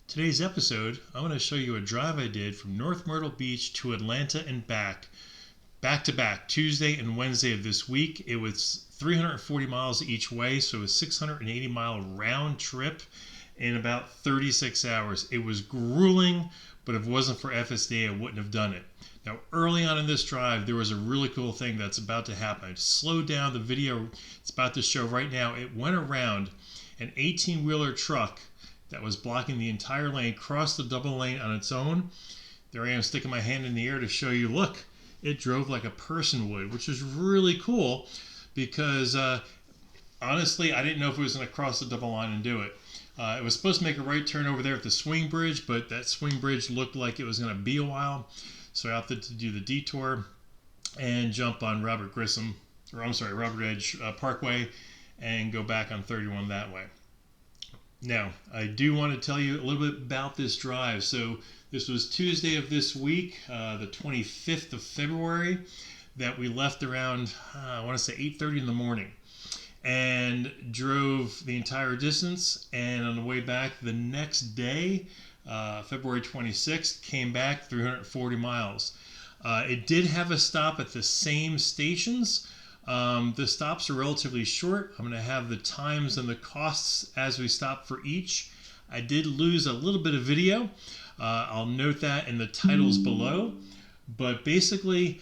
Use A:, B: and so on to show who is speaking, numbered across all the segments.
A: Today's episode, I'm going to show you a drive I did from North Myrtle Beach to Atlanta and back to back, Tuesday and Wednesday of this week. It was 340 miles each way, so it was a 680-mile round trip in about 36 hours. It was grueling, but if it wasn't for FSD, I wouldn't have done it. Now, early on in this drive, there was a really cool thing that's about to happen. I slowed down the video it's about to show right now. It went around an 18-wheeler truck that was blocking the entire lane, crossed the double lane on its own. There I am sticking my hand in the air to show you, look, it drove like a person would, which is really cool because honestly, I didn't know if it was going to cross the double line and do it. It was supposed to make a right turn over there at the swing bridge, but that swing bridge looked like it was going to be a while. So I opted to do the detour and jump on Robert Edge Parkway and go back on 31 that way. Now, I do want to tell you a little bit about this drive. So this was Tuesday of this week, the 25th of February, that we left around, I want to say 8:30 in the morning, and drove the entire distance. And on the way back the next day, February 26th, came back 340 miles. It did have a stop at the same stations. The stops are relatively short. I'm going to have the times and the costs as we stop for each. I did lose a little bit of video. I'll note that in the titles below. But basically,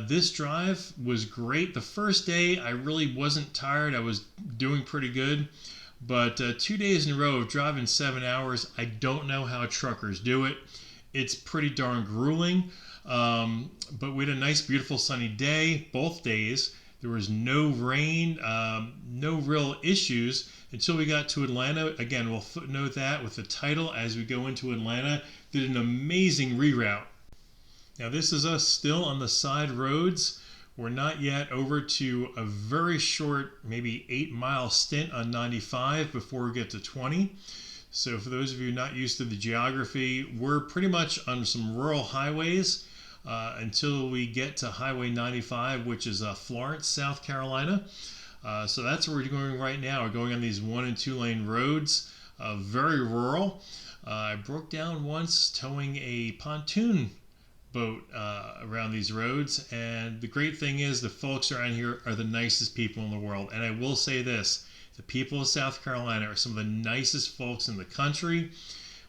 A: this drive was great. The first day, I really wasn't tired. I was doing pretty good. But 2 days in a row of driving 7 hours, I don't know how truckers do it. It's pretty darn grueling. But we had a nice, beautiful, sunny day, both days. There was no rain, no real issues until we got to Atlanta. Again, we'll footnote that with the title as we go into Atlanta. Did an amazing reroute. Now, this is us still on the side roads. We're not yet over to a very short, maybe 8-mile stint on 95 before we get to 20. So for those of you not used to the geography, we're pretty much on some rural highways until we get to Highway 95, which is Florence, South Carolina. So that's where we're going right now. We're going on these 1- and 2-lane roads, very rural. I broke down once towing a pontoon boat around these roads, and the great thing is the folks around here are the nicest people in the world. And I will say this, the people of South Carolina are some of the nicest folks in the country.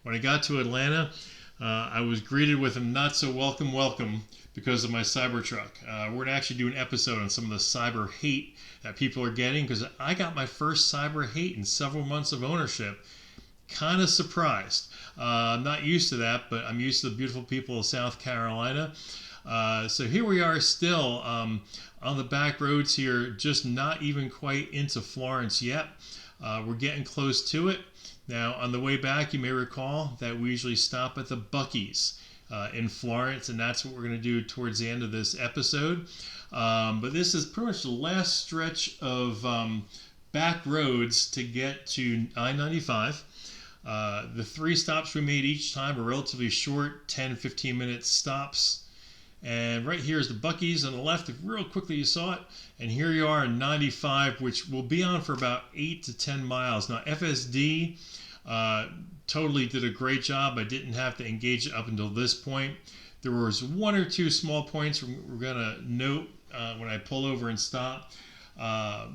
A: When I got to Atlanta, I was greeted with a not so welcome because of my Cybertruck. We're going to actually do an episode on some of the cyber hate that people are getting, because I got my first cyber hate in several months of ownership. Kind of surprised. I'm not used to that, but I'm used to the beautiful people of South Carolina. So here we are still on the back roads here, just not even quite into Florence yet. We're getting close to it. Now, on the way back, you may recall that we usually stop at the Buc-ee's in Florence, and that's what we're going to do towards the end of this episode. But this is pretty much the last stretch of back roads to get to I-95. The 3 stops we made each time are relatively short, 10-15 minute stops. And right here is the Buc-ee's on the left. If real quickly you saw it. And here you are in 95, which will be on for about 8 to 10 miles. Now, FSD totally did a great job. I didn't have to engage it up until this point. There was 1 or 2 small points we're going to note when I pull over and stop.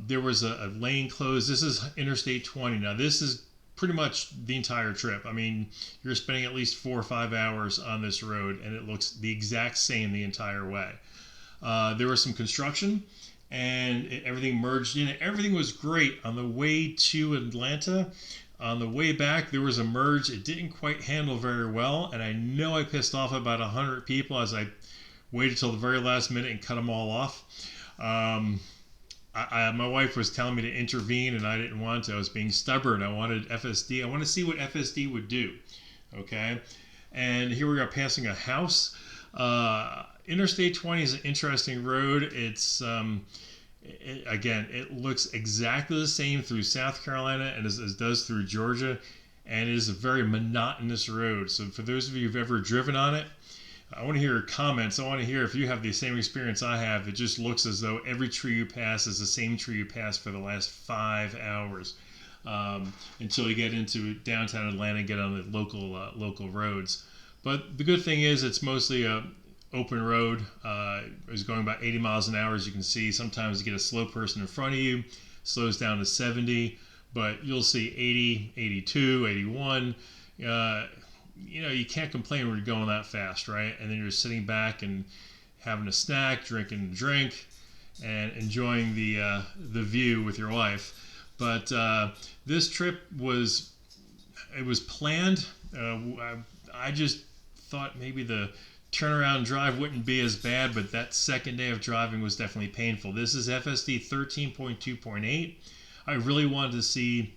A: There was a lane closed. This is Interstate 20. Now, this is pretty much the entire trip. I mean, you're spending at least 4 or 5 hours on this road, and it looks the exact same the entire way. There was some construction, and everything merged in. Everything was great on the way to Atlanta. On the way back, there was a merge. It didn't quite handle very well, and I know I pissed off about 100 people as I waited till the very last minute and cut them all off. My wife was telling me to intervene, and I didn't want to. I was being stubborn. I wanted FSD. I want to see what FSD would do. Okay? And here we are passing a house. Interstate 20 is an interesting road. It's, again, it looks exactly the same through South Carolina and as does through Georgia. And it is a very monotonous road. So for those of you who've ever driven on it, I want to hear your comments. I want to hear if you have the same experience I have. It just looks as though every tree you pass is the same tree you passed for the last 5 hours. until you get into downtown Atlanta and get on the local roads. But the good thing is it's mostly a open road. It's going about 80 miles an hour, as you can see. Sometimes you get a slow person in front of you, slows down to 70, but you'll see 80, 82, 81. You can't complain when you're going that fast, right? And then you're sitting back and having a snack, drinking a drink, and enjoying the view with your wife. But this trip was planned. I just thought maybe the turnaround drive wouldn't be as bad, but that second day of driving was definitely painful. This is FSD 13.2.8. I really wanted to see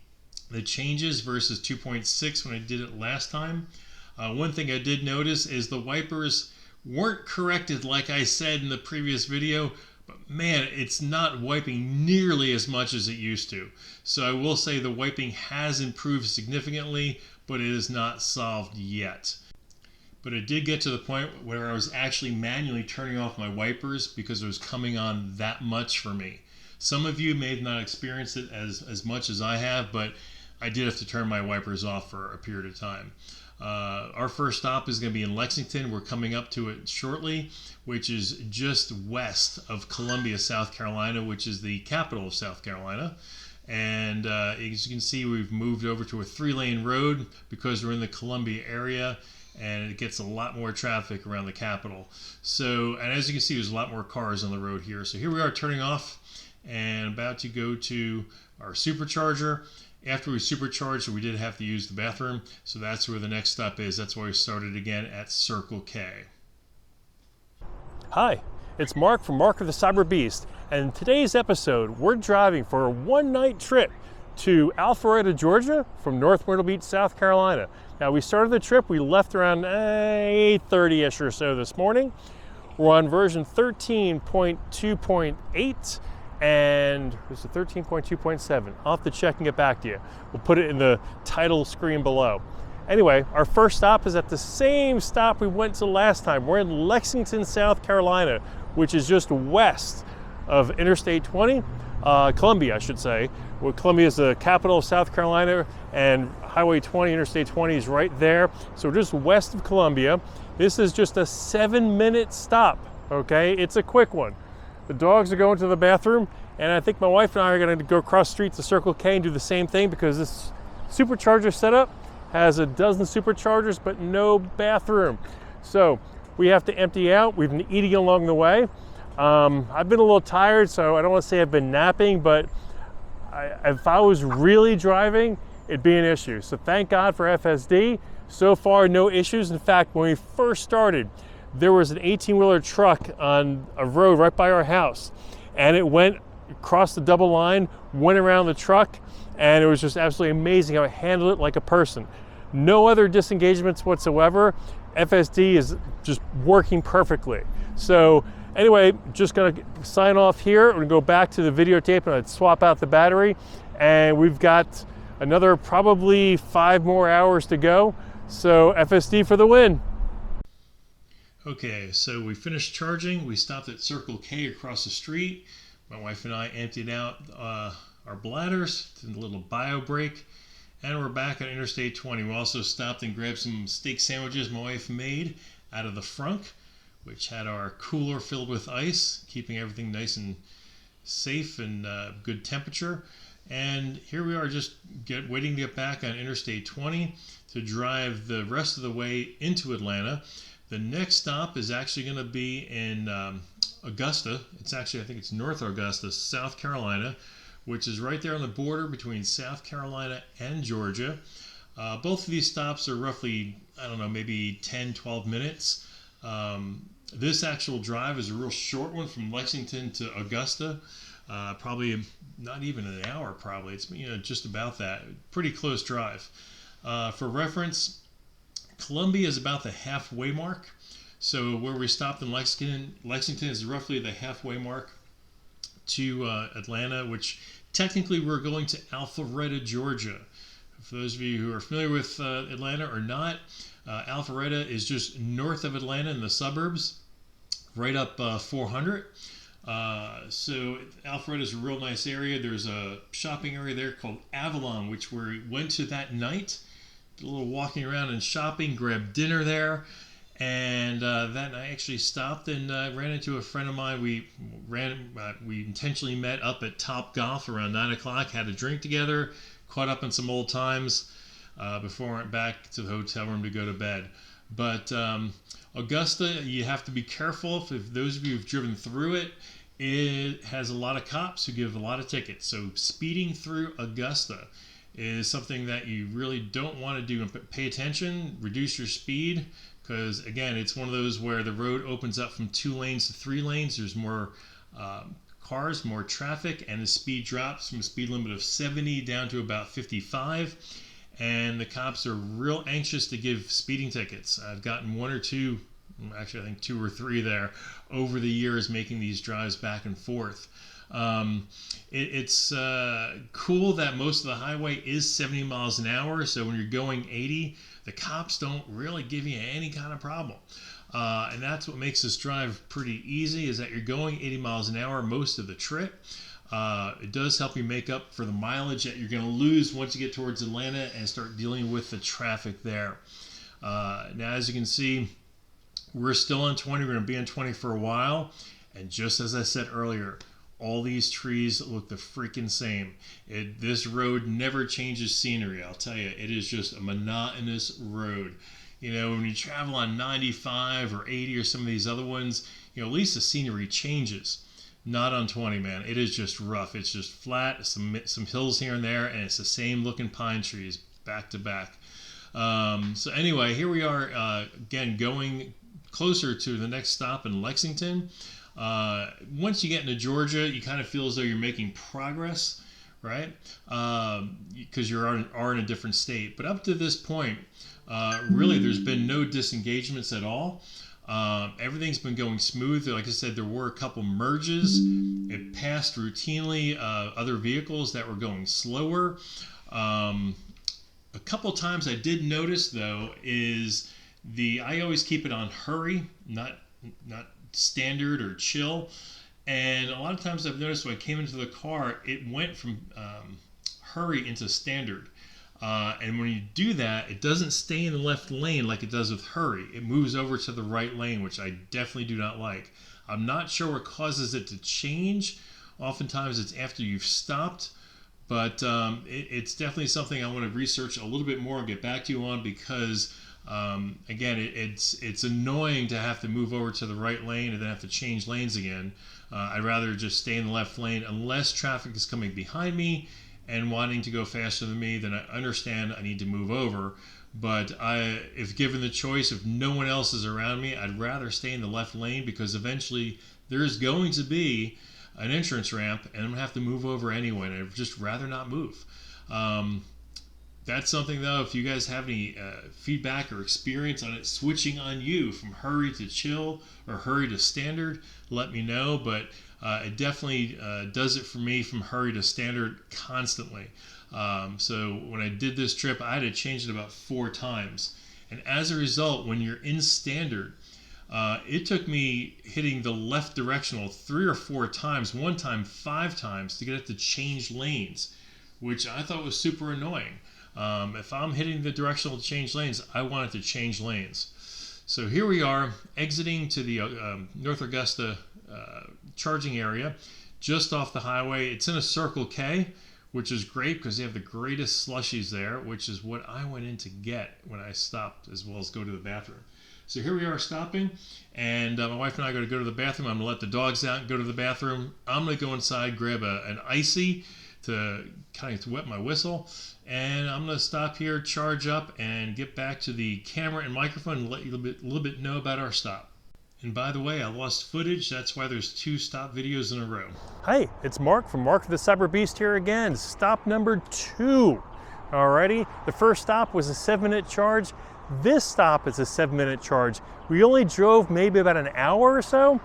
A: the changes versus 2.6 when I did it last time. One thing I did notice is the wipers weren't corrected like I said in the previous video, but man, it's not wiping nearly as much as it used to. So I will say the wiping has improved significantly, but it is not solved yet. But it did get to the point where I was actually manually turning off my wipers because it was coming on that much for me. Some of you may have not experienced it as much as I have, but I did have to turn my wipers off for a period of time. Our first stop is going to be in Lexington. We're coming up to it shortly, which is just west of Columbia, South Carolina, which is the capital of South Carolina. And as you can see, we've moved over to a 3-lane road because we're in the Columbia area, and it gets a lot more traffic around the capital. So, and as you can see, there's a lot more cars on the road here. So here we are turning off and about to go to our supercharger. After we supercharged, we did have to use the bathroom, so that's where the next stop is. That's why we started again at Circle K.
B: Hi, it's Mark from Mark of the Cyberbeast, and in today's episode, we're driving for a one-night trip to Alpharetta, Georgia, from North Myrtle Beach, South Carolina. Now, we started the trip, we left around 8:30ish or so this morning. We're on version 13.2.8. and this is 13.2.7. I'll have to check and get back to you. We'll put it in the title screen below. Anyway, our first stop is at the same stop we went to last time. We're in Lexington, South Carolina, which is just west of Interstate 20, Columbia, I should say. Well, Columbia is the capital of South Carolina, and Highway 20, Interstate 20 is right there. So we're just west of Columbia. This is just a 7-minute stop, okay? It's a quick one. The dogs are going to the bathroom, and I think my wife and I are going to go across the street to Circle K and do the same thing because this supercharger setup has a dozen superchargers but no bathroom. So we have to empty out. We've been eating along the way. I've been a little tired, so I don't want to say I've been napping, but if I was really driving, it'd be an issue. So thank God for FSD. So far, no issues. In fact, when we first started, there was an 18-wheeler truck on a road right by our house, and it went across the double line, went around the truck, and it was just absolutely amazing how it handled it like a person. No other disengagements whatsoever. FSD is just working perfectly. So anyway, just gonna sign off here. We're gonna go back to the videotape and I'd swap out the battery, and we've got another probably 5 more hours to go. So FSD for the win.
A: Okay, so we finished charging. We stopped at Circle K across the street. My wife and I emptied out our bladders, did a little bio break, and we're back on Interstate 20. We also stopped and grabbed some steak sandwiches my wife made out of the frunk, which had our cooler filled with ice, keeping everything nice and safe and good temperature. And here we are just waiting to get back on Interstate 20 to drive the rest of the way into Atlanta. The next stop is actually going to be in Augusta. It's actually, I think it's North Augusta, South Carolina, which is right there on the border between South Carolina and Georgia. Both of these stops are roughly, I don't know, maybe 10, 12 minutes. This actual drive is a real short one from Lexington to Augusta. Probably not even an hour, probably. It's just about that. Pretty close drive. For reference, Columbia is about the halfway mark. So where we stopped in Lexington is roughly the halfway mark to Atlanta, which technically we're going to Alpharetta, Georgia. For those of you who are familiar with Atlanta or not, Alpharetta is just north of Atlanta in the suburbs, right up 400. So Alpharetta is a real nice area. There's a shopping area there called Avalon, which we went to that night. Did a little walking around and shopping, grabbed dinner there. And that night I actually stopped and ran into a friend of mine. We intentionally met up at Top Golf around 9 o'clock, had a drink together, caught up on some old times before I went back to the hotel room to go to bed. But Augusta, you have to be careful. If those of you who've driven through it, it has a lot of cops who give a lot of tickets. So speeding through Augusta is something that you really don't want to do. Pay attention, reduce your speed, because again, it's one of those where the road opens up from 2 lanes to 3 lanes. There's more cars, more traffic, and the speed drops from a speed limit of 70 down to about 55. And the cops are real anxious to give speeding tickets. I've gotten 1 or 2, actually I think 2 or 3 there, over the years making these drives back and forth. It's cool that most of the highway is 70 miles an hour, so when you're going 80, the cops don't really give you any kind of problem. And that's what makes this drive pretty easy, is that you're going 80 miles an hour most of the trip. It does help you make up for the mileage that you're going to lose once you get towards Atlanta and start dealing with the traffic there. Now, as you can see, we're still on 20. We're going to be on 20 for a while. And just as I said earlier, all these trees look the freaking same. This road never changes scenery, I'll tell you. It is just a monotonous road. You know, when you travel on 95 or 80 or some of these other ones, you know, at least the scenery changes. Not on 20, man. It is just rough. It's just flat, some hills here and there, and it's the same looking pine trees back to back. So anyway, here we are again going closer to the next stop in Lexington. Once you get into Georgia, you kind of feel as though you're making progress, right? Because you are in a different state. But up to this point, really, there's been no disengagements at all. Everything's been going smooth. Like I said, there were a couple merges. It passed routinely other vehicles that were going slower. A couple times I did notice, though, is I always keep it on hurry, not standard or chill. And a lot of times I've noticed when I came into the car, it went from hurry into standard. And when you do that, it doesn't stay in the left lane like it does with hurry. It moves over to the right lane, which I definitely do not like. I'm not sure what causes it to change. Oftentimes it's after you've stopped, but it's definitely something I want to research a little bit more and get back to you on, because again, it's annoying to have to move over to the right lane and then have to change lanes again. I'd rather just stay in the left lane unless traffic is coming behind me and wanting to go faster than me. Then I understand I need to move over. But if given the choice, if no one else is around me, I'd rather stay in the left lane, because eventually there's going to be an entrance ramp and I'm gonna have to move over anyway, and I'd just rather not move. That's something, though, if you guys have any feedback or experience on it switching on you from hurry to chill or hurry to standard, let me know. But it definitely does it for me from hurry to standard constantly. So when I did this trip, I had to change it about 4 times. And as a result, when you're in standard, it took me hitting the left directional 3 or 4 times, one time 5 times, to get it to change lanes, which I thought was super annoying. If I'm hitting the directional to change lanes, I want it to change lanes. So here we are exiting to the North Augusta charging area, just off the highway. It's in a Circle K, which is great because they have the greatest slushies there, which is what I went in to get when I stopped, as well as go to the bathroom. So here we are stopping, and my wife and I are going to go to the bathroom. I'm going to let the dogs out and go to the bathroom. I'm going to go inside, grab an icy to kind of wet my whistle, and I'm going to stop here, charge up, and get back to the camera and microphone and let you a little bit know about our stop. And by the way, I lost footage. That's why there's 2 stop videos in a row.
B: Hey, it's Mark from Mark the Cyberbeast here again. Stop number 2. Alrighty, the first stop was a 7-minute charge. This stop is a 7-minute charge. We only drove maybe about an hour or so.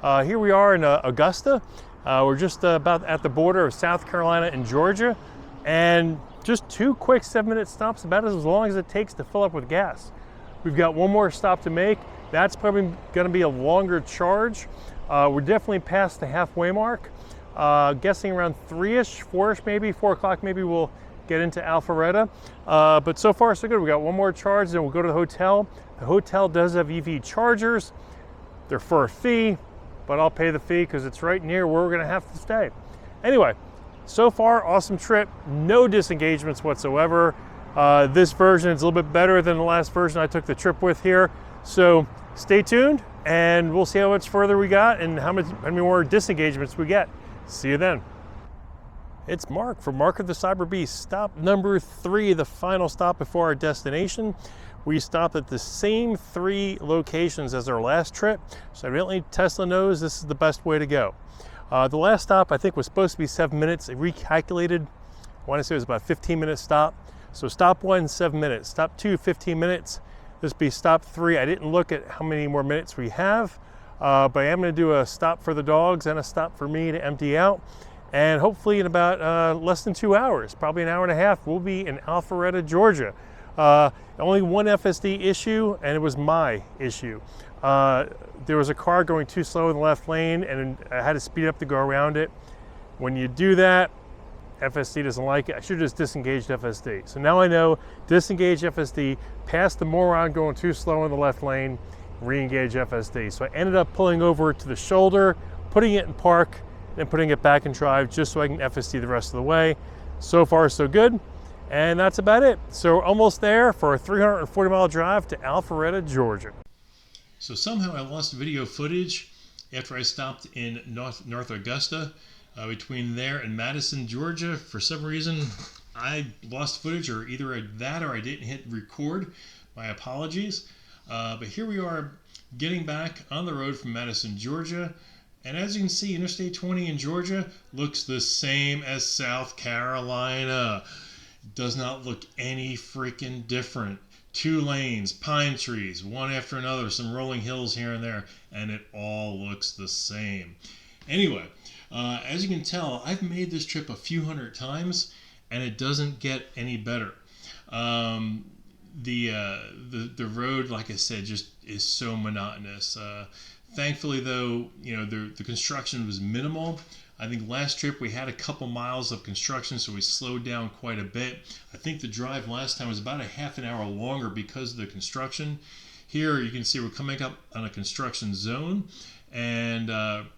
B: Here we are in Augusta. We're just about at the border of South Carolina and Georgia. And just 2 quick 7-minute stops, about as long as it takes to fill up with gas. We've got one more stop to make. That's probably going to be a longer charge. We're definitely past the halfway mark. Guessing around 3-ish, 4-ish maybe, 4 o'clock maybe we'll get into Alpharetta. But so far so good. We got one more charge, then we'll go to the hotel. The hotel does have EV chargers. They're for a fee, but I'll pay the fee because it's right near where we're gonna have to stay. Anyway, so far, awesome trip. No disengagements whatsoever. This version is a little bit better than the last version I took the trip with here. So stay tuned and we'll see how much further we got and how many more disengagements we get. See you then. It's Mark from Mark of the Cyberbeast. Stop number 3, the final stop before our destination. We stopped at the same 3 locations as our last trip, so evidently Tesla knows this is the best way to go. The last stop I think was supposed to be 7 minutes. It recalculated. I want to say it was about a 15-minute stop. So stop 1, 7 minutes. Stop 2, 15 minutes. This be stop 3. I didn't look at how many more minutes we have, but I am going to do a stop for the dogs and a stop for me to empty out. And hopefully in about less than 2 hours, probably an hour and a half, we'll be in Alpharetta, Georgia. Only one FSD issue, and it was my issue. There was a car going too slow in the left lane, and I had to speed up to go around it. When you do that, FSD doesn't like it. I should have just disengaged FSD. So now I know, disengage FSD, pass the moron going too slow in the left lane, re-engage FSD. So I ended up pulling over to the shoulder, putting it in park, then putting it back in drive just so I can FSD the rest of the way. So far, so good. And that's about it. So we're almost there for a 340-mile drive to Alpharetta, Georgia.
A: So somehow I lost video footage after I stopped in North Augusta. Between there and Madison, Georgia, for some reason I lost footage, or either that or I didn't hit record. My apologies. But here we are getting back on the road from Madison, Georgia. And as you can see, Interstate 20 in Georgia looks the same as South Carolina. Does not look any freaking different. 2 lanes, pine trees, one after another, some rolling hills here and there, and it all looks the same. Anyway, as you can tell, I've made this trip a few hundred times, and it doesn't get any better. The road, like I said, just is so monotonous. Thankfully, though, you know, the construction was minimal. I think last trip we had a couple miles of construction, so we slowed down quite a bit. I think the drive last time was about a half an hour longer because of the construction. Here you can see we're coming up on a construction zone, and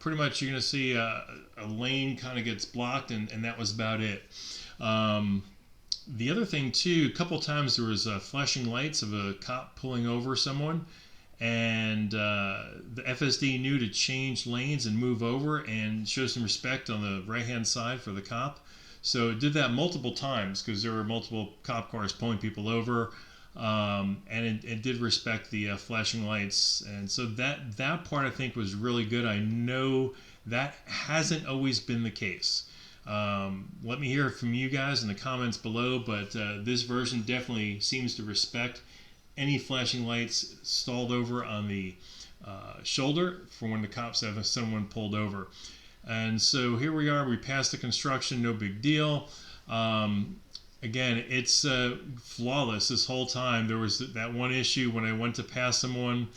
A: pretty much you're going to see a lane kind of gets blocked, and that was about it. The other thing too, a couple times there was flashing lights of a cop pulling over someone, and the FSD knew to change lanes and move over and show some respect on the right hand side for the cop. So it did that multiple times because there were multiple cop cars pulling people over, and it did respect the flashing lights. And so that part I think was really good. I know that hasn't always been the case. Let me hear from you guys in the comments below, but this version definitely seems to respect any flashing lights stalled over on the shoulder for when the cops have someone pulled over. And so here we are, we passed the construction, no big deal. Again, it's flawless this whole time. There was that one issue when I went to pass someone,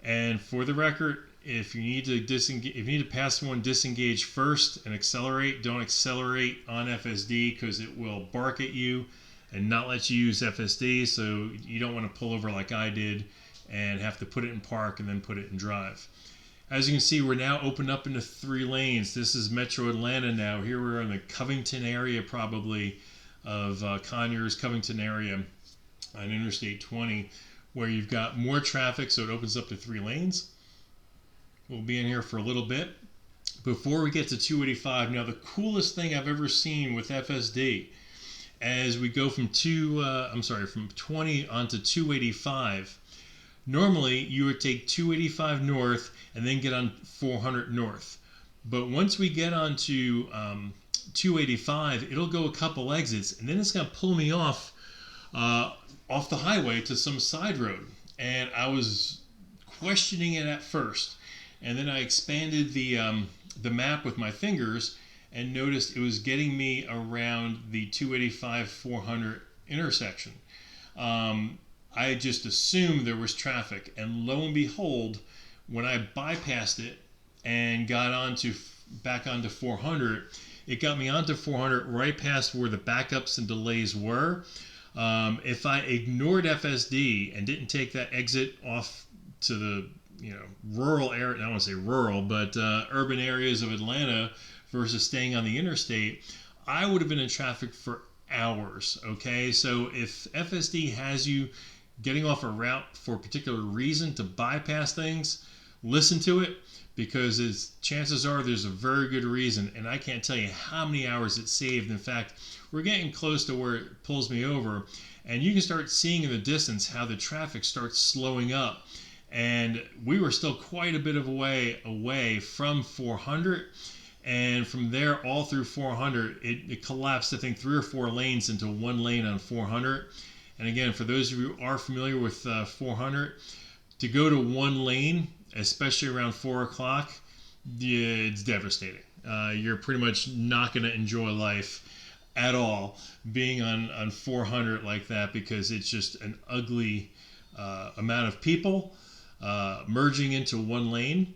A: and for the record, if you need to pass someone, disengage first and accelerate. Don't accelerate on FSD because it will bark at you and not let you use FSD, so you don't want to pull over like I did and have to put it in park and then put it in drive. As you can see, we're now opened up into 3 lanes. This is Metro Atlanta now. Here we're in the Covington area probably of Conyers, Covington area on Interstate 20, where you've got more traffic, so it opens up to 3 lanes. We'll be in here for a little bit. Before we get to 285, now the coolest thing I've ever seen with FSD, as we go from 20 onto 285, normally you would take 285 north and then get on 400 north. But once we get onto 285, it'll go a couple exits, and then it's going to pull me off the highway to some side road. And I was questioning it at first, and then I expanded the map with my fingers and noticed it was getting me around the 285-400 intersection. I just assumed there was traffic, and lo and behold, when I bypassed it and got back onto 400. It got me onto 400 right past where the backups and delays were. If I ignored FSD and didn't take that exit off to the rural area, I don't want to say rural, but urban areas of Atlanta versus staying on the interstate, I would have been in traffic for hours. Okay, so if FSD has you getting off a route for a particular reason to bypass things, listen to it, because chances are there's a very good reason, and I can't tell you how many hours it saved. In fact, we're getting close to where it pulls me over, and you can start seeing in the distance how the traffic starts slowing up. And we were still quite a bit of a way away from 400, and from there all through 400 it collapsed, I think, 3 or 4 lanes into one lane on 400. And again, for those of you who are familiar with 400, to go to one lane, especially around 4 o'clock, it's devastating. You're pretty much not going to enjoy life at all being on 400 like that, because it's just an ugly amount of people merging into one lane.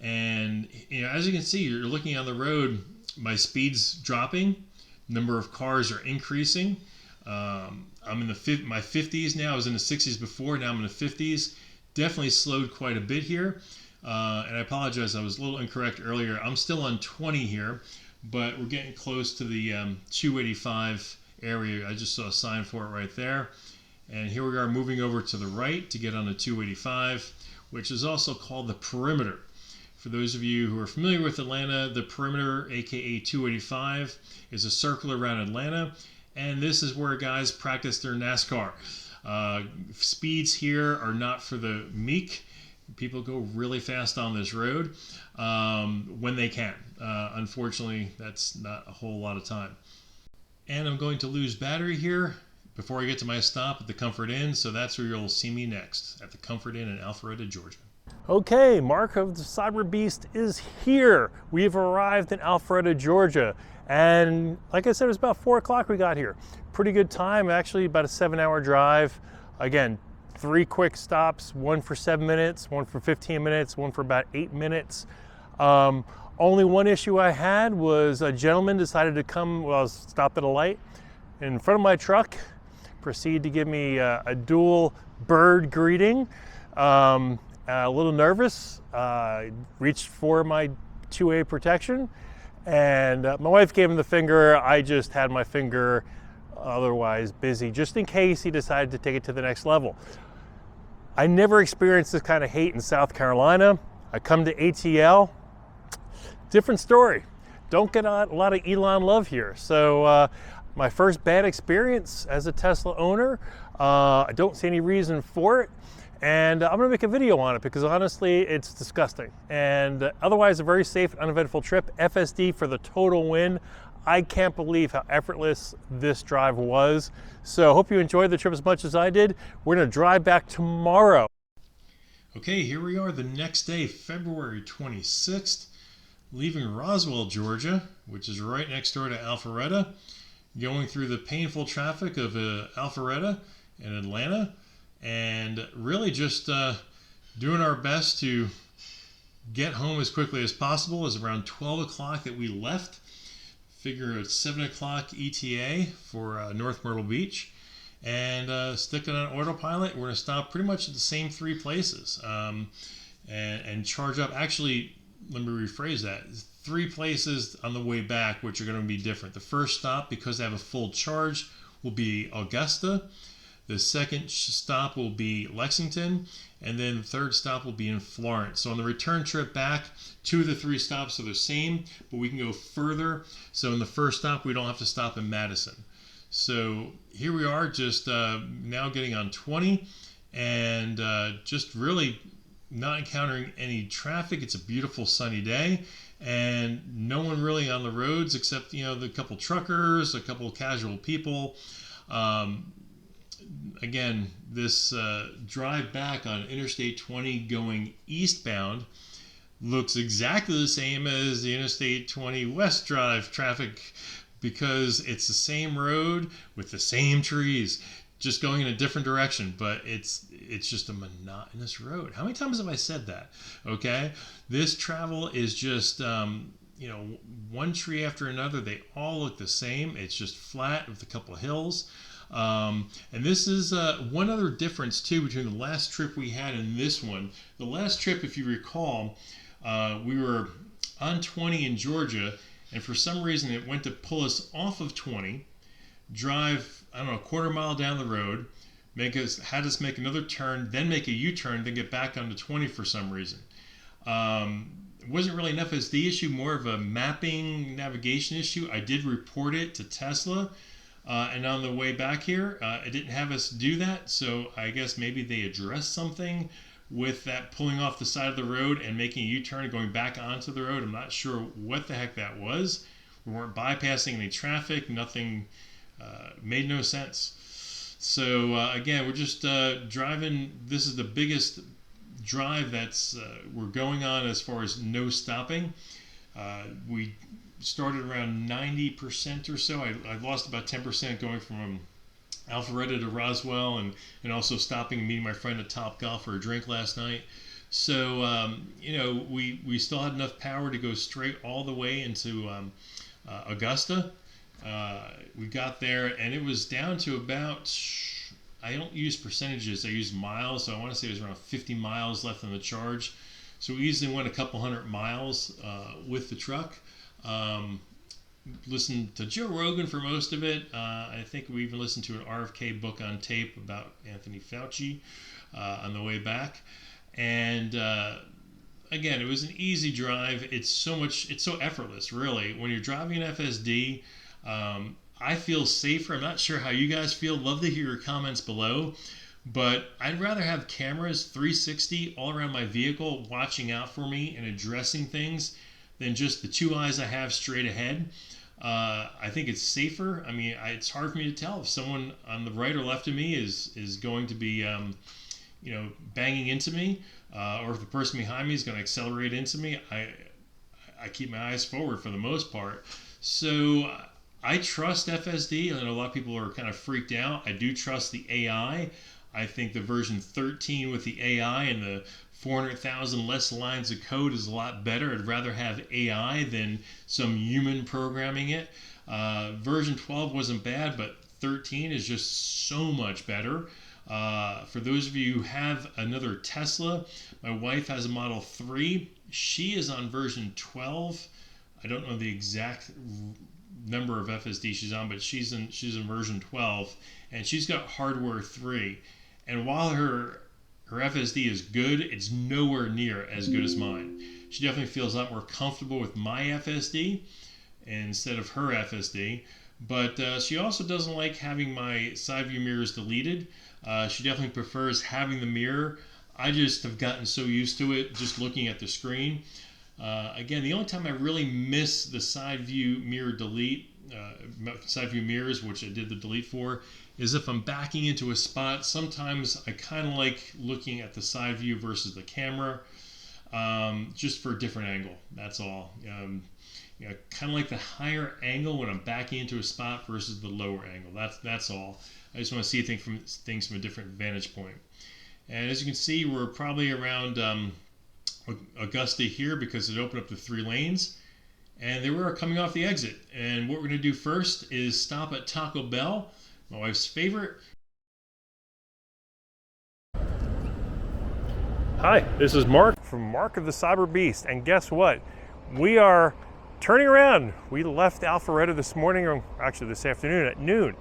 A: And as you can see, you're looking on the road, my speed's dropping, number of cars are increasing. I'm in my 50s now. I was in the 60s before, now I'm in the 50s. Definitely slowed quite a bit here. And I apologize, I was a little incorrect earlier. I'm still on 20 here, but we're getting close to the 285 area. I just saw a sign for it right there. And here we are moving over to the right to get on the 285, which is also called the perimeter. For those of you who are familiar with Atlanta, the perimeter, aka 285, is a circle around Atlanta, and this is where guys practice their NASCAR. Speeds here are not for the meek. People go really fast on this road when they can. Unfortunately, that's not a whole lot of time. And I'm going to lose battery here before I get to my stop at the Comfort Inn, so that's where you'll see me next, at the Comfort Inn in Alpharetta, Georgia.
B: Okay, Mark of the Cyberbeast is here. We've arrived in Alpharetta, Georgia. And like I said, it was about 4 o'clock we got here. Pretty good time, actually about a 7-hour drive. Again, 3 quick stops, one for 7 minutes, one for 15 minutes, one for about 8 minutes. Only one issue I had was a gentleman decided to come while I was stopped at a light in front of my truck, proceed to give me a dual bird greeting. A little nervous, reached for my 2A protection, and my wife gave him the finger. I just had my finger otherwise busy, just in case he decided to take it to the next level. I never experienced this kind of hate in South Carolina. I come to ATL, different story. Don't get a lot of Elon love here. So my first bad experience as a Tesla owner, I don't see any reason for it. And I'm gonna make a video on it because honestly, it's disgusting. And otherwise, a very safe, uneventful trip. FSD for the total win. I can't believe how effortless this drive was. So hope you enjoyed the trip as much as I did. We're gonna drive back tomorrow.
A: Okay, here we are the next day, February 26th, leaving Roswell, Georgia, which is right next door to Alpharetta, going through the painful traffic of Alpharetta and Atlanta, and really just doing our best to get home as quickly as possible. It's around 12 o'clock that we left. Figure it's 7 o'clock ETA for North Myrtle Beach, and sticking on autopilot. We're going to stop pretty much at the same 3 places and charge up. Actually, let me rephrase that. 3 places on the way back, which are going to be different. The first stop, because I have a full charge, will be Augusta. The second stop will be Lexington, and then the third stop will be in Florence. So on the return trip back, 2 of the 3 stops are the same, but we can go further. So in the first stop, we don't have to stop in Madison. So here we are, just now getting on 20, and just really not encountering any traffic. It's a beautiful sunny day, and no one really on the roads except the couple truckers, a couple casual people. Again, this drive back on Interstate 20 going eastbound looks exactly the same as the Interstate 20 West Drive traffic, because it's the same road with the same trees. just going in a different direction, but it's just a monotonous road. How many times have I said that? Okay, this travel is just one tree after another. They all look the same. It's just flat with a couple of hills. And this is one other difference too between the last trip we had and this one. The last trip, if you recall, we were on 20 in Georgia, and for some reason it went to pull us off of 20, drive, I don't know, a quarter mile down the road, had us make another turn, then make a U-turn, then get back onto 20 for some reason. It wasn't really an FSD issue, more of a mapping navigation issue. I did report it to Tesla, and on the way back here, it didn't have us do that, so I guess maybe they addressed something with that pulling off the side of the road and making a U-turn and going back onto the road. I'm not sure what the heck that was. We weren't bypassing any traffic, nothing. Made no sense. So again, we're just driving. This is the biggest drive that's we're going on as far as no stopping. We started around 90% or so. I lost about 10% going from Alpharetta to Roswell, and also stopping and meeting my friend at Top Golf for a drink last night. So we still had enough power to go straight all the way into Augusta. We got there, and it was down to about, I don't use percentages, I use miles, so I want to say it was around 50 miles left on the charge. So we easily went a couple hundred miles with the truck. Listened to Joe Rogan for most of it. I think we even listened to an RFK book on tape about Anthony Fauci on the way back. And again, it was an easy drive. It's so effortless, really. When you're driving an FSD, I feel safer. I'm not sure how you guys feel. Love to hear your comments below. But I'd rather have cameras 360 all around my vehicle watching out for me and addressing things than just the two eyes I have straight ahead. I think it's safer. I mean, it's hard for me to tell if someone on the right or left of me is going to be banging into me, or if the person behind me is going to accelerate into me. I keep my eyes forward for the most part. So I trust FSD. I know a lot of people are kind of freaked out. I do trust the AI. I think the version 13 with the AI and the 400,000 less lines of code is a lot better. I'd rather have AI than some human programming it. Version 12 wasn't bad, but 13 is just so much better. For those of you who have another Tesla, my wife has a Model 3. She is on version 12. I don't know the exact number of FSD she's on, but she's in version 12, and she's got hardware 3. And while her FSD is good, it's nowhere near as good as mine. She definitely feels a lot more comfortable with my FSD instead of her FSD. But she also doesn't like having my side view mirrors deleted. She definitely prefers having the mirror. I just have gotten so used to it just looking at the screen. Again, the only time I really miss the side view mirror delete, side view mirrors, which I did the delete for, is if I'm backing into a spot. Sometimes I kind of like looking at the side view versus the camera, just for a different angle. That's all. Kind of like the higher angle when I'm backing into a spot versus the lower angle. That's all. I just want to see things from a different vantage point. And as you can see, we're probably around Augusta here because it opened up to 3 lanes. And they were coming off the exit. And what we're going to do first is stop at Taco Bell, my wife's favorite.
B: Hi, this is Mark from Mark of the Cyberbeast, and guess what? We are turning around. We left Alpharetta this morning, or actually this afternoon at noon,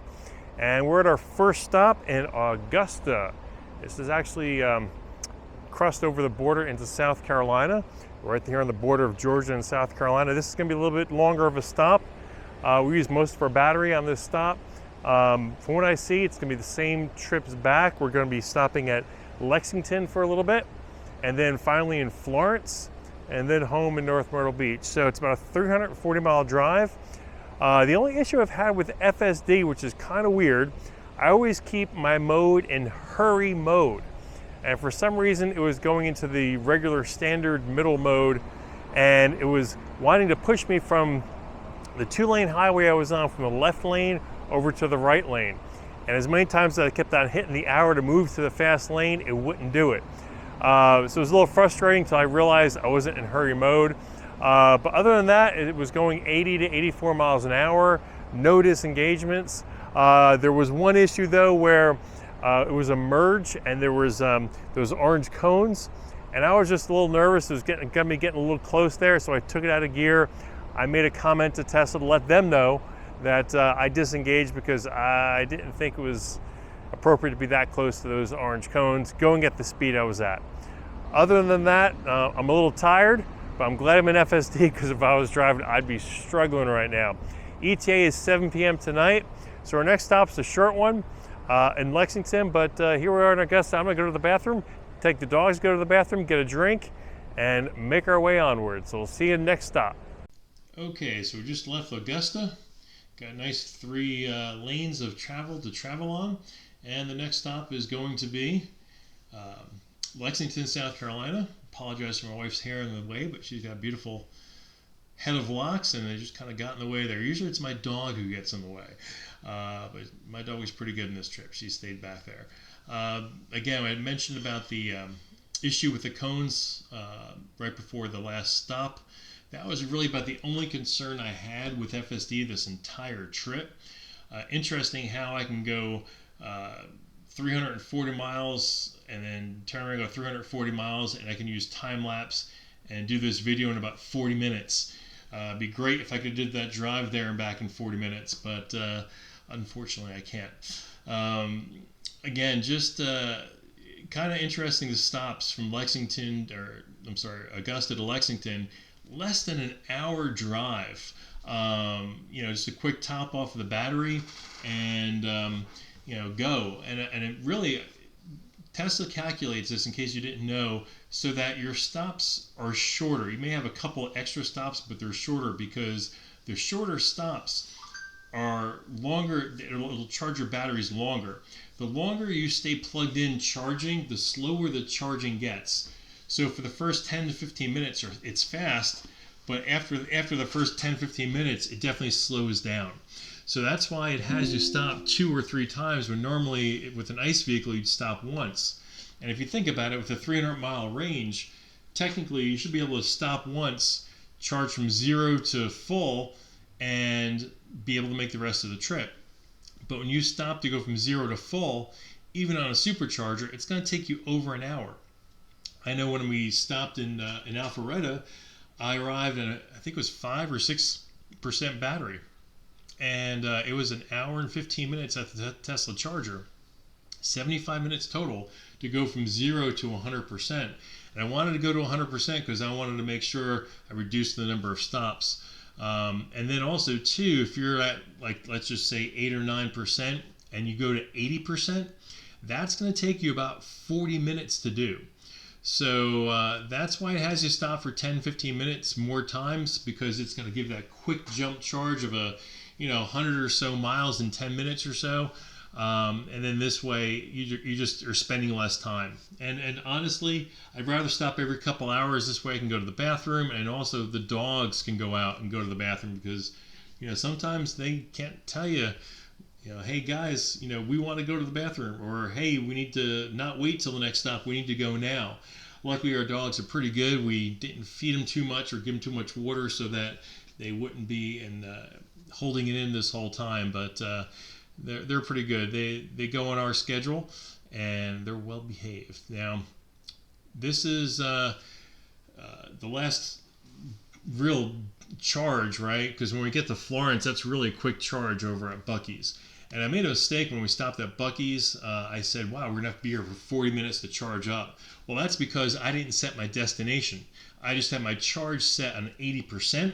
B: and we're at our first stop in Augusta. This is actually crossed over the border into South Carolina. We're right here on the border of Georgia and South Carolina. This is going to be a little bit longer of a stop. We use most of our battery on this stop. From what I see, it's going to be the same trips back. We're going to be stopping at Lexington for a little bit, and then finally in Florence, and then home in North Myrtle Beach. So it's about a 340-mile drive. The only issue I've had with FSD, which is kind of weird, I always keep my mode in hurry mode. And for some reason, it was going into the regular standard middle mode, and it was wanting to push me from the 2-lane highway I was on from the left lane over to the right lane. and as many times as I kept on hitting the arrow to move to the fast lane, it wouldn't do it. So it was a little frustrating until I realized I wasn't in hurry mode. But other than that, it was going 80 to 84 miles an hour, no disengagements. There was one issue though where it was a merge and there was those orange cones, and I was just a little nervous. It was got me getting a little close there, so I took it out of gear. I made a comment to Tesla to let them know that I disengaged because I didn't think it was appropriate to be that close to those orange cones going at the speed I was at. Other than that, I'm a little tired, but I'm glad I'm in FSD because if I was driving, I'd be struggling right now. ETA is 7 p.m. tonight, so our next stop is a short one in Lexington, but here we are in Augusta. I'm gonna go to the bathroom, take the dogs, go to the bathroom, get a drink, and make our way onward. So we'll see you next stop.
A: Okay, so we just left Augusta. Got a nice 3 lanes of travel to travel on. And the next stop is going to be Lexington, South Carolina. Apologize for my wife's hair in the way, but she's got a beautiful head of locks, and they just kind of got in the way there. Usually it's my dog who gets in the way, but my dog was pretty good in this trip. She stayed back there. Again, I had mentioned about the issue with the cones right before the last stop. That was really about the only concern I had with FSD this entire trip. Interesting how I can go 340 miles and then turn around and go 340 miles, and I can use time lapse and do this video in about 40 minutes. It'd be great if I could do that drive there and back in 40 minutes, but unfortunately I can't. Again, just kind of interesting, the stops from Augusta to Lexington, less than an hour drive. Just a quick top off of the battery and go. And it really, Tesla calculates this, in case you didn't know, so that your stops are shorter. You may have a couple extra stops, but they're shorter because the shorter stops are longer. It'll charge your batteries longer. The longer you stay plugged in charging, the slower the charging gets. So for the first 10 to 15 minutes, it's fast, but after the first 10, 15 minutes, it definitely slows down. So that's why it has you stop 2 or 3 times when normally with an ICE vehicle you'd stop once. And if you think about it, with a 300-mile range, technically you should be able to stop once, charge from 0 to full, and be able to make the rest of the trip. But when you stop to go from 0 to full, even on a supercharger, it's going to take you over an hour. I know when we stopped in Alpharetta, I arrived at I think it was 5 or 6% battery, and it was an hour and 15 minutes at the Tesla charger, 75 minutes total to go from 0 to 100%. And I wanted to go to 100% because I wanted to make sure I reduced the number of stops. And then also too, if you're at, like, let's just say 8 or 9% and you go to 80%, that's going to take you about 40 minutes to do. So that's why it has you stop for 10, 15 minutes more times, because it's going to give that quick jump charge of 100 or so miles in 10 minutes or so. And then this way you just are spending less time. And honestly, I'd rather stop every couple hours. This way I can go to the bathroom, and also the dogs can go out and go to the bathroom, because sometimes they can't tell you, hey guys, we want to go to the bathroom, or hey, we need to not wait till the next stop, we need to go now. Luckily our dogs are pretty good. We didn't feed them too much or give them too much water so that they wouldn't be holding it in this whole time, but they're pretty good. They go on our schedule and they're well behaved. Now this is the last real charge, right? Because when we get to Florence, that's really a quick charge over at Buc-ee's. And I made a mistake when we stopped at Buc-ee's. I said, wow, we're going to have to be here for 40 minutes to charge up. Well, that's because I didn't set my destination. I just had my charge set on 80%.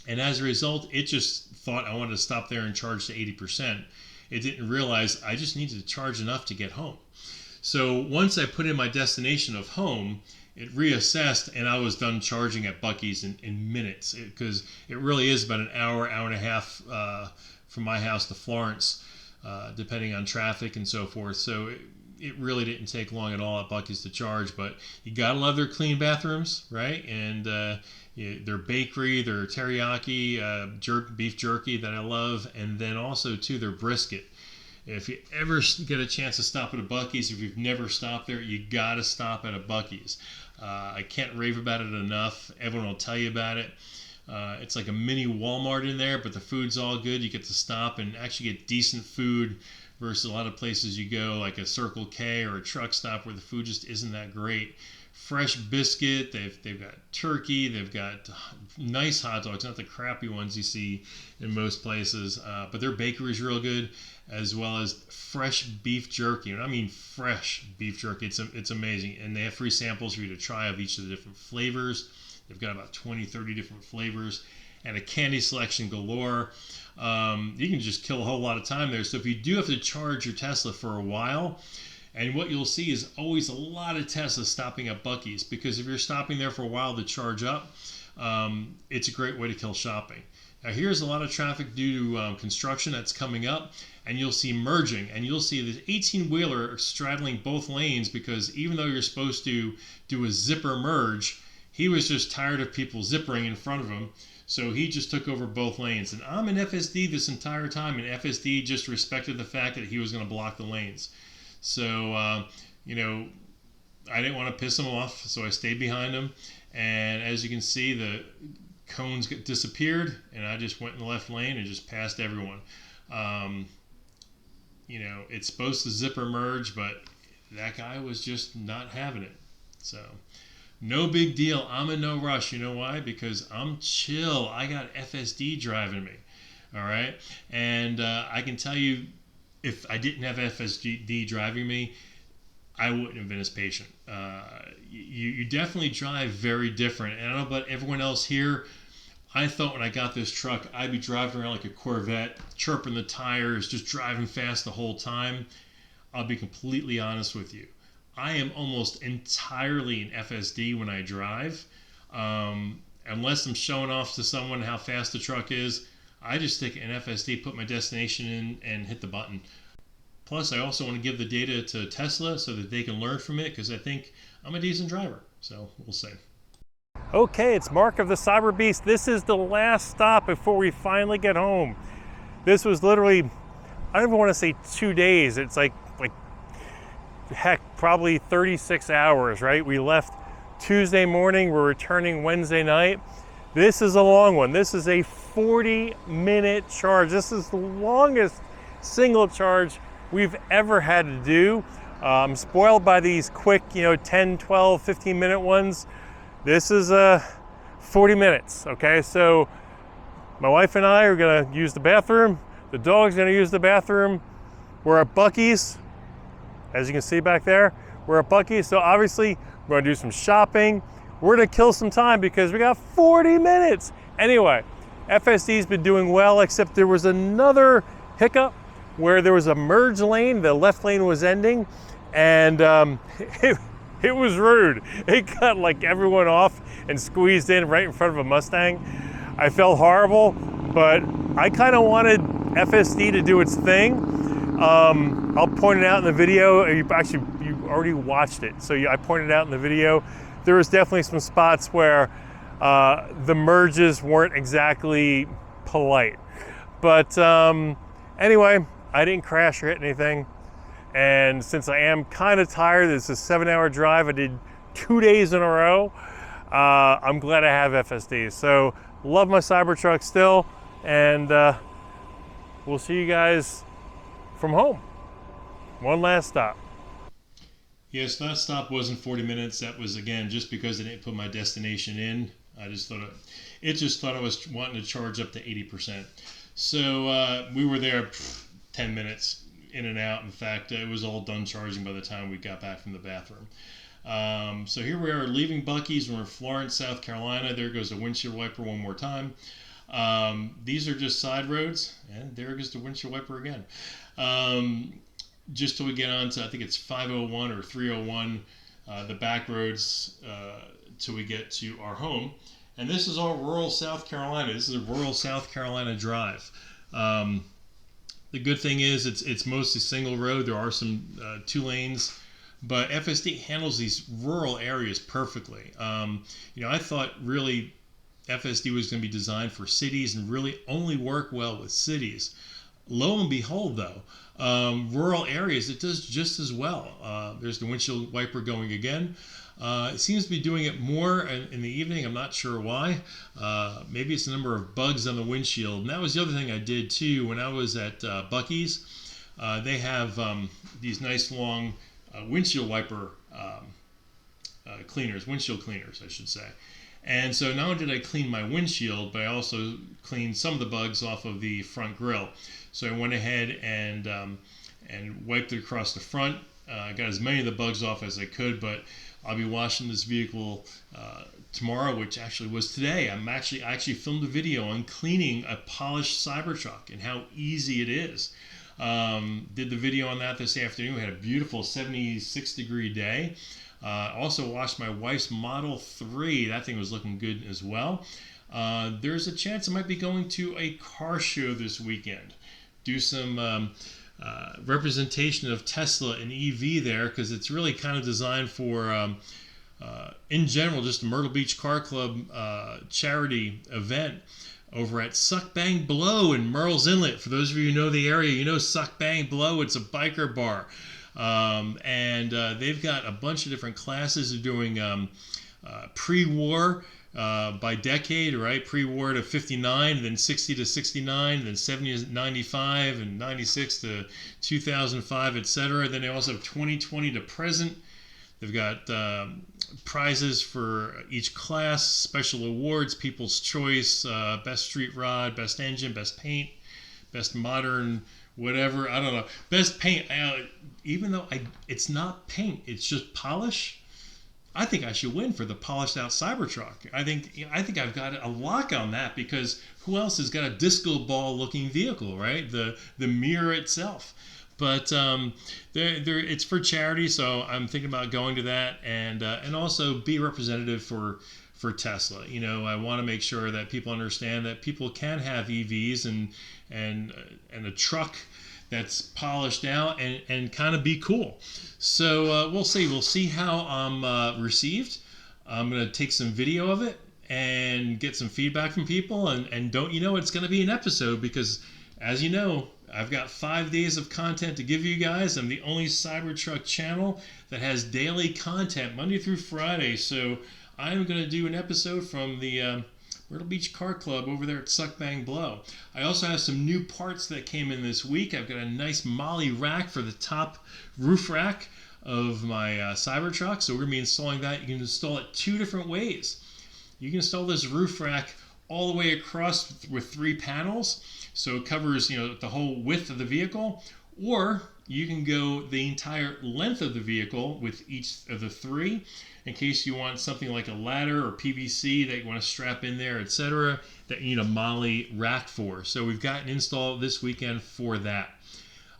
A: And as a result, it just thought I wanted to stop there and charge to 80%. It didn't realize I just needed to charge enough to get home. So once I put in my destination of home, it reassessed, and I was done charging at Buc-ee's in minutes, because it really is about an hour, hour and a half from my house to Florence, depending on traffic and so forth. So it really didn't take long at all at Buc-ee's to charge, but you gotta love their clean bathrooms, right? And their bakery, their teriyaki, beef jerky that I love, and then also too their brisket. If you ever get a chance to stop at a Buc-ee's, if you've never stopped there, you got to stop at a Buc-ee's. I can't rave about it enough. Everyone will tell you about it. It's like a mini Walmart in there, but the food's all good. You get to stop and actually get decent food versus a lot of places you go, like a Circle K or a truck stop, where the food just isn't that great. Fresh biscuit, they've got turkey, they've got nice hot dogs, not the crappy ones you see in most places, but their bakery is real good, as well as fresh beef jerky. And I mean fresh beef jerky. It's amazing. And they have free samples for you to try of each of the different flavors. They've got about 20, 30 different flavors and a candy selection galore. You can just kill a whole lot of time there. So if you do have to charge your Tesla for a while, and what you'll see is always a lot of Teslas stopping at Buc-ee's, because if you're stopping there for a while to charge up, it's a great way to kill shopping. Now here's a lot of traffic due to construction that's coming up, and you'll see merging, and you'll see the 18-wheeler straddling both lanes, because even though you're supposed to do a zipper merge, he was just tired of people zippering in front of him, so he just took over both lanes. And I'm in FSD this entire time, and FSD just respected the fact that he was going to block the lanes. So, you know, I didn't want to piss him off, so I stayed behind him. And as you can see, the cones disappeared, and I just went in the left lane and just passed everyone. You know, it's supposed to zipper merge, but that guy was just not having it. So, no big deal. I'm in no rush. You know why? Because I'm chill. I got FSD driving me. All right? And I can tell you, if I didn't have FSD driving me, I wouldn't have been as patient. You definitely drive very different. And I don't know about everyone else here. I thought when I got this truck, I'd be driving around like a Corvette, chirping the tires, just driving fast the whole time. I'll be completely honest with you. I am almost entirely in FSD when I drive. Unless I'm showing off to someone how fast the truck is, I just stick an FSD, put my destination in, and hit the button. Plus, I also want to give the data to Tesla so that they can learn from it, because I think I'm a decent driver. So we'll see.
B: Okay, it's Mark of the Cyberbeast. This is the last stop before we finally get home. This was literally, I don't even want to say 2 days. It's like heck, probably 36 hours, right? We left Tuesday morning, we're returning Wednesday night. This is a long one. This is a 40-minute charge. This is the longest single charge we've ever had to do. I'm spoiled by these quick, 10, 12, 15-minute ones. This is 40 minutes, okay? So my wife and I are gonna use the bathroom. The dog's gonna use the bathroom. We're at Buc-ee's. As you can see back there, we're at Buc-ee's. So obviously we're gonna do some shopping. We're gonna kill some time because we got 40 minutes. Anyway, FSD's been doing well, except there was another hiccup where there was a merge lane, the left lane was ending, and it was rude. It cut like everyone off and squeezed in right in front of a Mustang. I felt horrible, but I kind of wanted FSD to do its thing. I'll point it out in the video. You already watched it, so I pointed out in the video. There was definitely some spots where the merges weren't exactly polite. But anyway, I didn't crash or hit anything. And since I am kind of tired, it's a 7-hour drive. I did 2 days in a row. I'm glad I have FSD. So love my Cybertruck still. And we'll see you guys from home. One last stop.
A: Yes, that stop wasn't 40 minutes. That was, again, just because I didn't put my destination in. I just thought I was wanting to charge up to 80%. So we were there 10 minutes in and out. In fact, it was all done charging by the time we got back from the bathroom. So here we are leaving Buc-ee's. We're in Florence, South Carolina. There goes the windshield wiper one more time. These are just side roads, and there goes the windshield wiper again. Just till we get on to, I think it's 501 or 301, the back roads, till we get to our home. And this is all rural South Carolina. This is a rural South Carolina drive. The good thing is it's mostly single road. There are some 2 lanes, but FSD handles these rural areas perfectly. I thought really FSD was going to be designed for cities and really only work well with cities. Lo and behold, though, rural areas, it does just as well. There's the windshield wiper going again. It seems to be doing it more in the evening. I'm not sure why. Maybe it's the number of bugs on the windshield. And that was the other thing I did too when I was at Buc-ee's. They have these nice long windshield wiper cleaners, windshield cleaners, I should say. And so not only did I clean my windshield, but I also cleaned some of the bugs off of the front grille. So I went ahead and wiped it across the front. I got as many of the bugs off as I could, but I'll be washing this vehicle tomorrow, which actually was today. I actually filmed a video on cleaning a polished Cybertruck and how easy it is. Did the video on that this afternoon. We had a beautiful 76-degree day. Also washed my wife's Model 3. That thing was looking good as well. There's a chance I might be going to a car show this weekend. Do some representation of Tesla and EV there, because it's really kind of designed for, in general, just a Myrtle Beach Car Club charity event over at Suck Bang Blow in Murrells Inlet. For those of you who know the area, you know Suck Bang Blow. It's a biker bar. And they've got a bunch of different classes. They're doing pre-war by decade, right? Pre-war to 59, then 60 to 69, then 70 to 95, and 96 to 2005, etc. Then they also have 2020 to present. They've got prizes for each class, special awards, People's Choice, Best Street Rod, Best Engine, Best Paint, Best Modern whatever, I don't know. Best paint, even though it's not paint, it's just polish. I think I should win for the polished out Cybertruck. I think I've got a lock on that, because who else has got a disco ball looking vehicle, right? The mirror itself. But it's for charity, so I'm thinking about going to that, and also be representative for Tesla. You know, I want to make sure that people understand that people can have EVs and a truck that's polished out and kind of be cool. So we'll see. We'll see how I'm received. I'm going to take some video of it and get some feedback from people. And don't you know, it's going to be an episode, because, as you know, I've got 5 days of content to give you guys. I'm the only Cybertruck channel that has daily content, Monday through Friday. So I'm going to do an episode from the Myrtle Beach Car Club over there at Suck Bang Blow. I also have some new parts that came in this week. I've got a nice Molly rack for the top roof rack of my Cybertruck. So we're going to be installing that. You can install it 2 different ways. You can install this roof rack all the way across with 3 panels, so it covers, you know, the whole width of the vehicle, or you can go the entire length of the vehicle with each of the 3, in case you want something like a ladder or PVC that you want to strap in there, etc., that you need a Molly rack for. So we've got an install this weekend for that.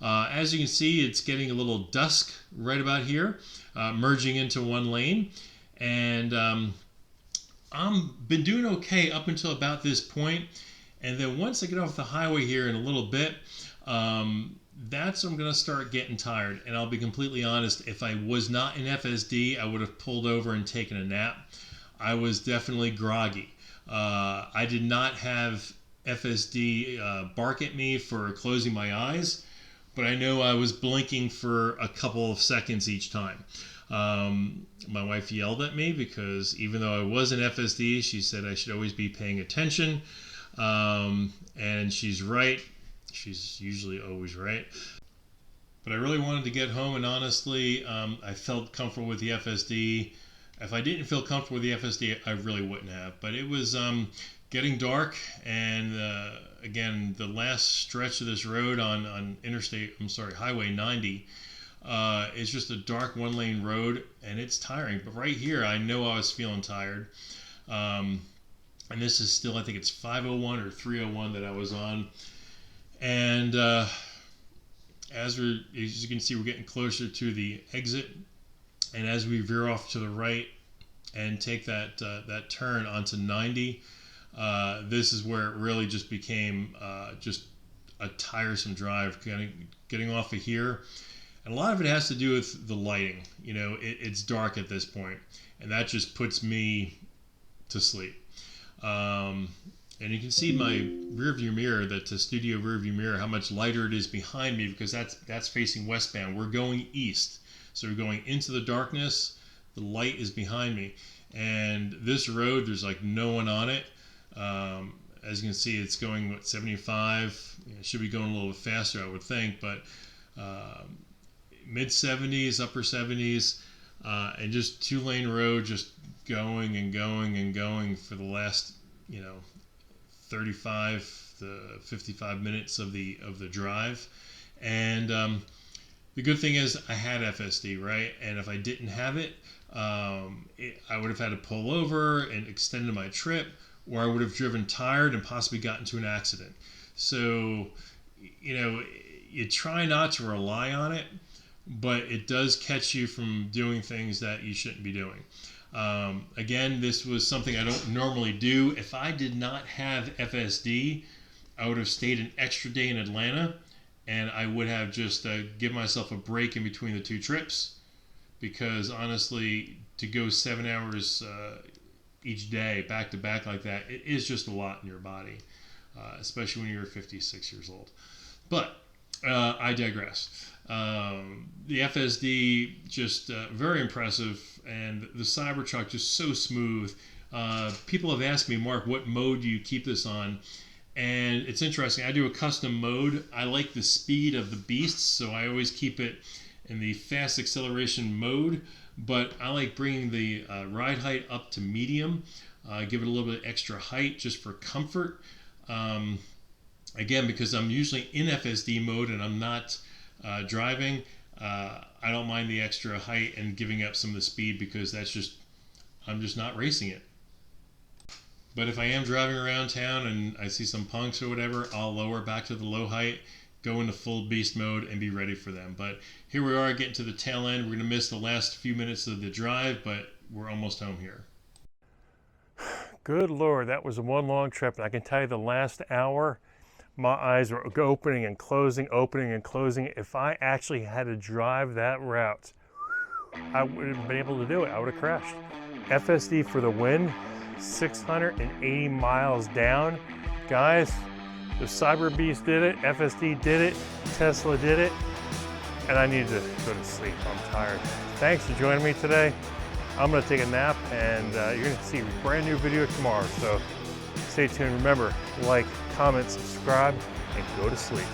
A: As you can see, it's getting a little dusk right about here, merging into one lane, and I've been doing okay up until about this point, and then once I get off the highway here in a little bit, that's when I'm going to start getting tired. And I'll be completely honest, if I was not in FSD, I would have pulled over and taken a nap. I was definitely groggy. I did not have FSD bark at me for closing my eyes, but I know I was blinking for a couple of seconds each time. My wife yelled at me because even though I was in FSD, she said I should always be paying attention. And she's right. She's usually always right. But I really wanted to get home, and honestly, I felt comfortable with the FSD. If I didn't feel comfortable with the FSD, I really wouldn't have. But it was getting dark, and again, the last stretch of this road on Highway 90 is just a dark one-lane road, and it's tiring. But right here, I know I was feeling tired. And this is still, I think it's 501 or 301 that I was on. And as you can see, we're getting closer to the exit. And as we veer off to the right and take that turn onto 90, this is where it really just became just a tiresome drive, getting off of here. And a lot of it has to do with the lighting. You know, it's dark at this point, and that just puts me to sleep. And you can see my rear view mirror, that's a studio rear view mirror, how much lighter it is behind me because that's facing westbound. We're going east. So we're going into the darkness. The light is behind me. And this road, there's like no one on it. As you can see, it's going, 75? It should be going a little bit faster, I would think, but mid 70s, upper 70s, and just 2-lane road, just going and going and going for the last, 35 to 55 minutes of the drive. And the good thing is I had FSD, right? And if I didn't have it, I would have had to pull over and extended my trip, or I would have driven tired and possibly gotten into an accident. So, you try not to rely on it, but it does catch you from doing things that you shouldn't be doing. Again, this was something I don't normally do. If I did not have FSD, I would have stayed an extra day in Atlanta, and I would have just given myself a break in between the two trips, because honestly, to go 7 hours each day back to back like that, it is just a lot in your body, especially when you're 56 years old. But I digress. The FSD, just very impressive, and the Cybertruck just so smooth. People have asked me, Mark, what mode do you keep this on? And it's interesting. I do a custom mode. I like the speed of the beasts, so I always keep it in the fast acceleration mode, but I like bringing the ride height up to medium, give it a little bit extra height just for comfort. Again, because I'm usually in FSD mode and I'm not driving, I don't mind the extra height and giving up some of the speed, because I'm just not racing it. But if I am driving around town and I see some punks or whatever, I'll lower back to the low height, go into full beast mode, and be ready for them. But here we are getting to the tail end. We're going to miss the last few minutes of the drive, but we're almost home here.
B: Good Lord, that was one long trip. And I can tell you the last hour, my eyes were opening and closing, opening and closing. If I actually had to drive that route, I wouldn't have been able to do it. I would have crashed. FSD for the win, 680 miles down. Guys, the Cyberbeast did it, FSD did it, Tesla did it, and I need to go to sleep. I'm tired. Thanks for joining me today. I'm going to take a nap, and you're going to see a brand new video tomorrow. So stay tuned. Remember, like, comment, subscribe, and go to sleep.